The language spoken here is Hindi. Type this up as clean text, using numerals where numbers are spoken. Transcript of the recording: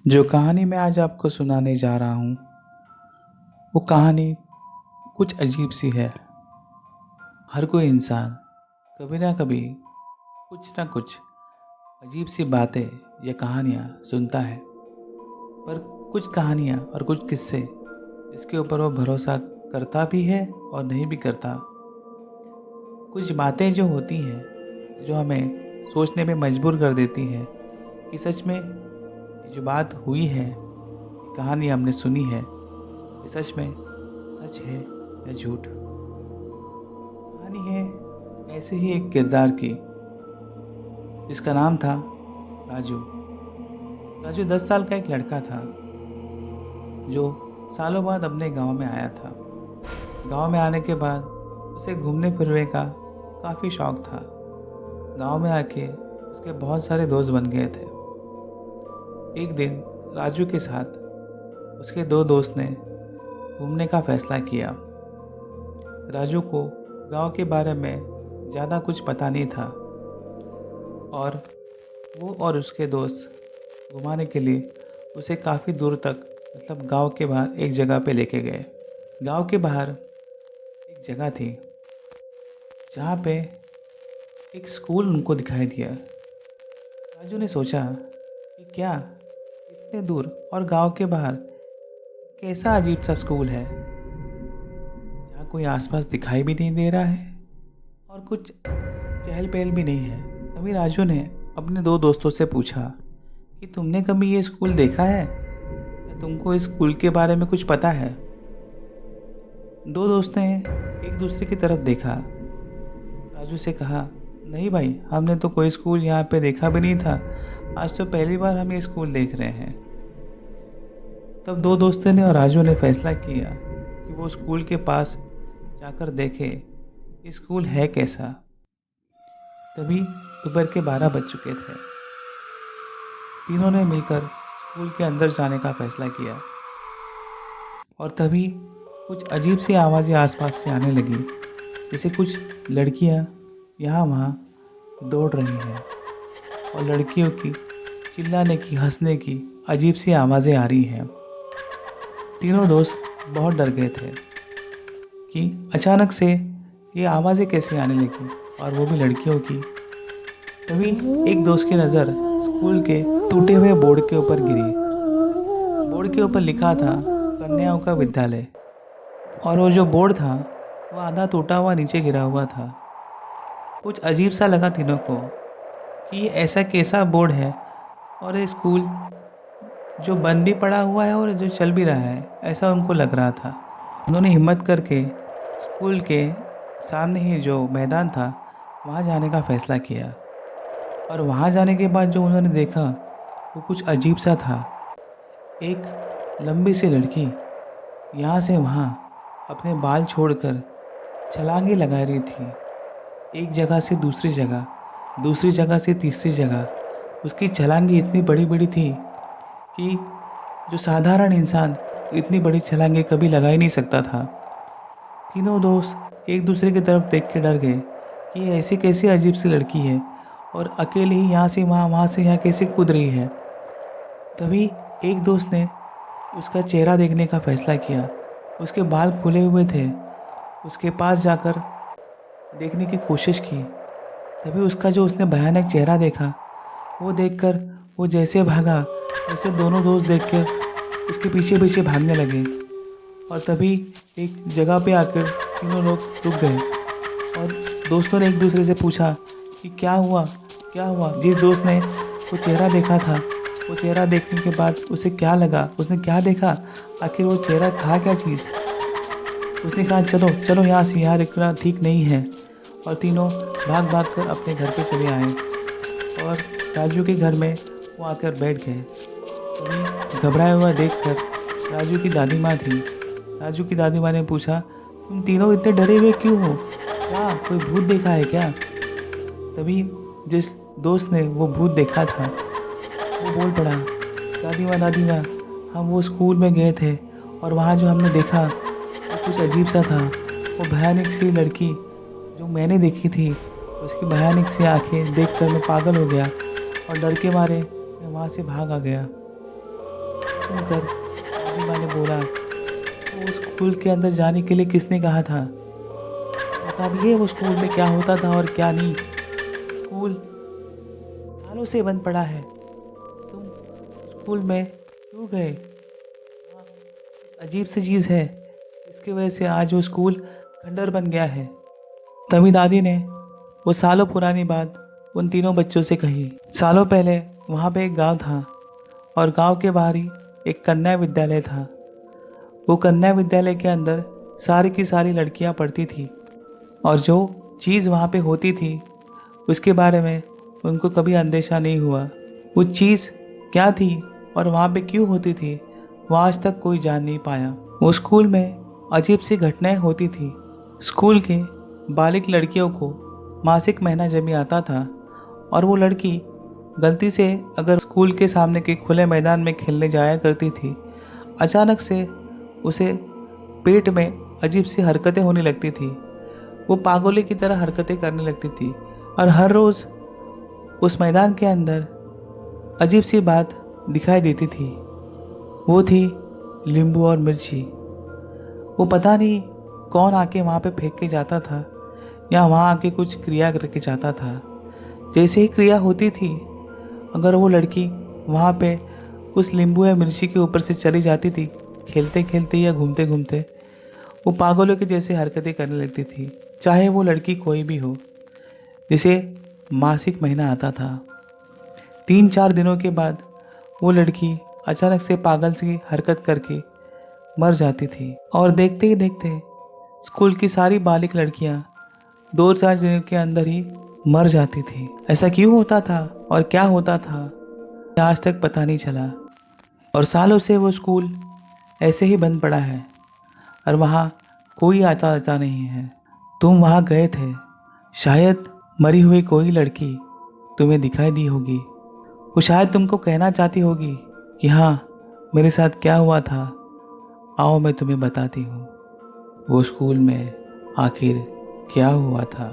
जो कहानी मैं आज आपको सुनाने जा रहा हूँ वो कहानी कुछ अजीब सी है। हर कोई इंसान कभी ना कभी कुछ ना कुछ अजीब सी बातें या कहानियाँ सुनता है, पर कुछ कहानियाँ और कुछ किस्से इसके ऊपर वो भरोसा करता भी है और नहीं भी करता। कुछ बातें जो होती हैं जो हमें सोचने में मजबूर कर देती है कि सच में ये जो बात हुई है, ये कहानी हमने सुनी है, ये सच में सच है या झूठ। कहानी है ऐसे ही एक किरदार की जिसका नाम था राजू। राजू 10 साल का एक लड़का था जो सालों बाद अपने गांव में आया था। गांव में आने के बाद उसे घूमने फिरने का काफ़ी शौक था। गांव में आके उसके बहुत सारे दोस्त बन गए थे। एक दिन राजू के साथ उसके दो दोस्त ने घूमने का फैसला किया। राजू को गांव के बारे में ज़्यादा कुछ पता नहीं था और वो और उसके दोस्त घुमाने के लिए उसे काफ़ी दूर तक, मतलब गांव के बाहर एक जगह पे लेके गए। गांव के बाहर एक जगह थी जहाँ पे एक स्कूल उनको दिखाई दिया। राजू ने सोचा कि क्या इतने दूर और गांव के बाहर कैसा अजीब सा स्कूल है जहाँ कोई आसपास दिखाई भी नहीं दे रहा है और कुछ चहल पहल भी नहीं है। तभी राजू ने अपने दो दोस्तों से पूछा कि तुमने कभी ये स्कूल देखा है या तुमको इस स्कूल के बारे में कुछ पता है। दो दोस्त ने एक दूसरे की तरफ देखा। राजू से कहा, नहीं भाई, हमने तो कोई स्कूल यहाँ पे देखा भी नहीं था, आज तो पहली बार हम ये स्कूल देख रहे हैं। तब दो दोस्तों ने और राजू ने फैसला किया कि वो स्कूल के पास जाकर देखे ये स्कूल है कैसा। तभी दोपहर के 12 बज चुके थे। तीनों ने मिलकर स्कूल के अंदर जाने का फैसला किया और तभी कुछ अजीब सी आवाज़ें आसपास से आने लगी, जैसे कुछ लड़कियां यहाँ वहाँ दौड़ रही हैं और लड़कियों की चिल्लाने की, हंसने की अजीब सी आवाज़ें आ रही हैं। तीनों दोस्त बहुत डर गए थे कि अचानक से ये आवाज़ें कैसे आने लगी और वो भी लड़कियों की। तभी एक दोस्त की नज़र स्कूल के टूटे हुए बोर्ड के ऊपर गिरी। बोर्ड के ऊपर लिखा था कन्याओं का विद्यालय, और वो जो बोर्ड था वो आधा टूटा हुआ नीचे गिरा हुआ था। कुछ अजीब सा लगा तीनों को कि ये ऐसा कैसा बोर्ड है और ये स्कूल जो बंद भी पड़ा हुआ है और जो चल भी रहा है, ऐसा उनको लग रहा था। उन्होंने हिम्मत करके स्कूल के सामने ही जो मैदान था वहाँ जाने का फ़ैसला किया। और वहाँ जाने के बाद जो उन्होंने देखा वो कुछ अजीब सा था। एक लंबी सी लड़की यहाँ से वहाँ अपने बाल छोड़कर छलांगे लगा रही थी, एक जगह से दूसरी जगह, दूसरी जगह से तीसरी जगह। उसकी छलांगे इतनी बड़ी बड़ी थी कि जो साधारण इंसान इतनी बड़ी छलांगे कभी लगा ही नहीं सकता था। तीनों दोस्त एक दूसरे की तरफ देख के डर गए कि ये ऐसी कैसी अजीब सी लड़की है और अकेले ही यहाँ से वहाँ, वहाँ से यहाँ कैसे कूद रही है। तभी एक दोस्त ने उसका चेहरा देखने का फ़ैसला किया। उसके बाल खुले हुए थे। उसके पास जाकर देखने की कोशिश की। तभी उसका जो उसने भयानक चेहरा देखा, वो देखकर वो जैसे भागा वैसे दोनों दोस्त देखकर उसके पीछे पीछे भागने लगे। और तभी एक जगह पे आकर तीनों लोग रुक गए और दोस्तों ने एक दूसरे से पूछा कि क्या हुआ, क्या हुआ। जिस दोस्त ने वो चेहरा देखा था, वो चेहरा देखने के बाद उसे क्या लगा, उसने क्या देखा, आखिर वो चेहरा था क्या चीज़। उसने कहा, चलो चलो यहाँ से, यहाँ रुकना ठीक नहीं है। और तीनों भाग भाग कर अपने घर पे चले आए और राजू के घर में वो आकर बैठ गए। तभी घबराया हुआ देखकर राजू की दादी माँ थी। राजू की दादी माँ ने पूछा, तुम तीनों इतने डरे हुए क्यों हो, क्या कोई भूत देखा है क्या। तभी जिस दोस्त ने वो भूत देखा था वो बोल पड़ा, दादी माँ, हम वो स्कूल में गए थे और वहाँ जो हमने देखा वो कुछ अजीब सा था। वो भयानक सी लड़की जो मैंने देखी थी, उसकी भयानक सी आंखें देखकर मैं पागल हो गया और डर के मारे मैं वहाँ से भाग आ गया। सुनकर दादी माँ ने बोला, तो उस स्कूल के अंदर जाने के लिए किसने कहा था? बता भी है वो स्कूल में क्या होता था और क्या नहीं। स्कूल सालों से बंद पड़ा है, तुम स्कूल में क्यों गए? हाँ, अजीब सी चीज़ है, इसकी वजह से आज वो स्कूल खंडर बन गया है। तभी दादी ने वो सालों पुरानी बात उन तीनों बच्चों से कही। सालों पहले वहाँ पे एक गांव था और गांव के बाहर ही एक कन्या विद्यालय था। वो कन्या विद्यालय के अंदर सारी की सारी लड़कियां पढ़ती थी और जो चीज़ वहाँ पे होती थी उसके बारे में उनको कभी अंदेशा नहीं हुआ। वो चीज़ क्या थी और वहाँ पे क्यों होती थी वो आज तक कोई जान नहीं पाया। वो स्कूल में अजीब सी घटनाएं होती थी। स्कूल के बालिक लड़कियों को मासिक महीना जब भी आता था और वो लड़की गलती से अगर स्कूल के सामने के खुले मैदान में खेलने जाया करती थी, अचानक से उसे पेट में अजीब सी हरकतें होने लगती थी। वो पागलों की तरह हरकतें करने लगती थी और हर रोज़ उस मैदान के अंदर अजीब सी बात दिखाई देती थी। वो थी नींबू और मिर्ची। वो पता नहीं कौन आके वहाँ पे फेंक के जाता था या वहाँ आके कुछ क्रिया करके जाता था। जैसे ही क्रिया होती थी, अगर वो लड़की वहाँ पे उस नींबू या मिर्ची के ऊपर से चली जाती थी, खेलते खेलते या घूमते घूमते वो पागलों की जैसे हरकतें करने लगती थी, चाहे वो लड़की कोई भी हो। जिसे मासिक महीना आता था, 3-4 दिनों के बाद वो लड़की अचानक से पागल सी हरकत करके मर जाती थी और देखते ही देखते स्कूल की सारी बालिक लड़कियां 2-4 दिनों के अंदर ही मर जाती थी। ऐसा क्यों होता था और क्या होता था आज तक पता नहीं चला और सालों से वो स्कूल ऐसे ही बंद पड़ा है और वहाँ कोई आता आता नहीं है। तुम वहाँ गए थे, शायद मरी हुई कोई लड़की तुम्हें दिखाई दी होगी। वो शायद तुमको कहना चाहती होगी कि हाँ, मेरे साथ क्या हुआ था, आओ मैं तुम्हें बताती हूँ वो स्कूल में आखिर क्या हुआ था।